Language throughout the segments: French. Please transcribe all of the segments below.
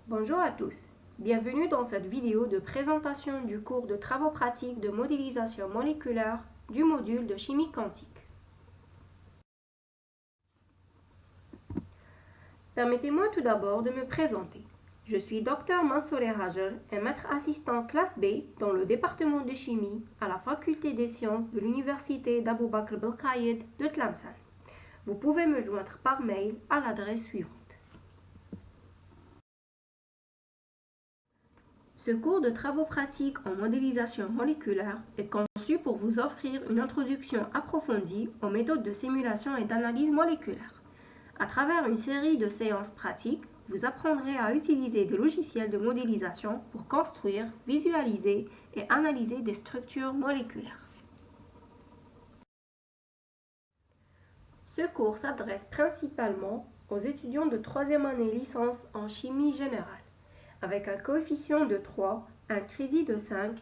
Bonjour à tous, bienvenue dans cette vidéo de présentation du cours de travaux pratiques de modélisation moléculaire du module de chimie quantique. Permettez-moi tout d'abord de me présenter. Je suis Dr Mansoureh Hajar et maître assistant classe B dans le département de chimie à la faculté des sciences de l'université d'Abou Bakr Belkayed de Tlemcen. Vous pouvez me joindre par mail à l'adresse suivante. Ce cours de travaux pratiques en modélisation moléculaire est conçu pour vous offrir une introduction approfondie aux méthodes de simulation et d'analyse moléculaire. À travers une série de séances pratiques, vous apprendrez à utiliser des logiciels de modélisation pour construire, visualiser et analyser des structures moléculaires. Ce cours s'adresse principalement aux étudiants de 3e année licence en chimie générale, avec un coefficient de 3, un crédit de 5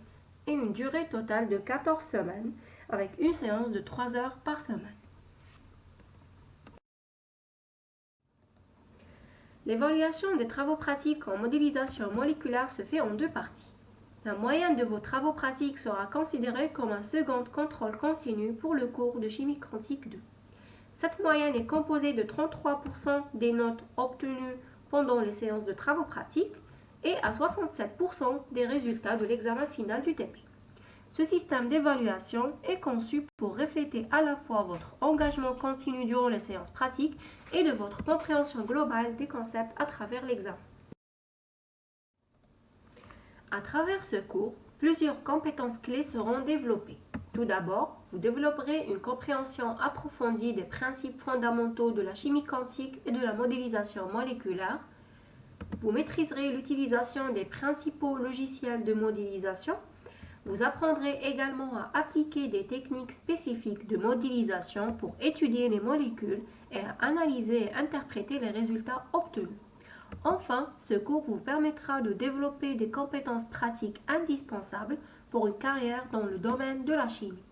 et une durée totale de 14 semaines, avec une séance de 3 heures par semaine. L'évaluation des travaux pratiques en modélisation moléculaire se fait en deux parties. La moyenne de vos travaux pratiques sera considérée comme un second contrôle continu pour le cours de chimie quantique 2. Cette moyenne est composée de 33% des notes obtenues pendant les séances de travaux pratiques et à 67% des résultats de l'examen final du TP. Ce système d'évaluation est conçu pour refléter à la fois votre engagement continu durant les séances pratiques et de votre compréhension globale des concepts à travers l'examen. À travers ce cours, plusieurs compétences clés seront développées. Tout d'abord, vous développerez une compréhension approfondie des principes fondamentaux de la chimie quantique et de la modélisation moléculaire. Vous maîtriserez l'utilisation des principaux logiciels de modélisation. Vous apprendrez également à appliquer des techniques spécifiques de modélisation pour étudier les molécules et à analyser et interpréter les résultats obtenus. Enfin, ce cours vous permettra de développer des compétences pratiques indispensables pour une carrière dans le domaine de la chimie.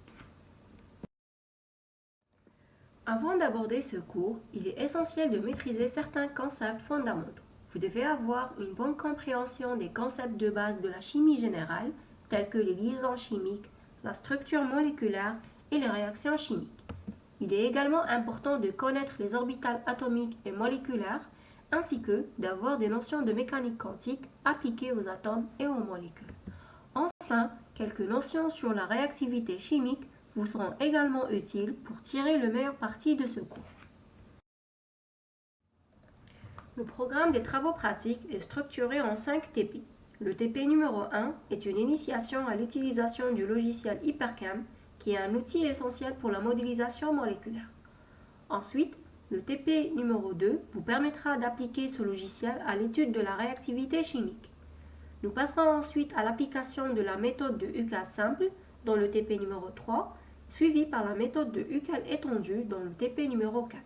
Avant d'aborder ce cours, il est essentiel de maîtriser certains concepts fondamentaux. Vous devez avoir une bonne compréhension des concepts de base de la chimie générale, tels que les liaisons chimiques, la structure moléculaire et les réactions chimiques. Il est également important de connaître les orbitales atomiques et moléculaires, ainsi que d'avoir des notions de mécanique quantique appliquées aux atomes et aux molécules. Enfin, quelques notions sur la réactivité chimique vous seront également utiles pour tirer le meilleur parti de ce cours. Le programme des travaux pratiques est structuré en 5 TP. Le TP numéro 1 est une initiation à l'utilisation du logiciel Hypercam, qui est un outil essentiel pour la modélisation moléculaire. Ensuite, le TP numéro 2 vous permettra d'appliquer ce logiciel à l'étude de la réactivité chimique. Nous passerons ensuite à l'application de la méthode de Huckel simple dans le TP numéro 3, suivi par la méthode de Huckel étendue dans le TP numéro 4.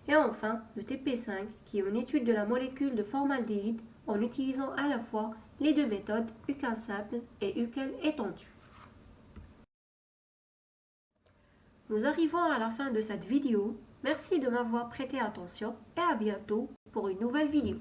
Et enfin, le TP5 qui est une étude de la molécule de formaldéhyde en utilisant à la fois les deux méthodes Huckel simple et Huckel étendue. Nous arrivons à la fin de cette vidéo. Merci de m'avoir prêté attention et à bientôt pour une nouvelle vidéo.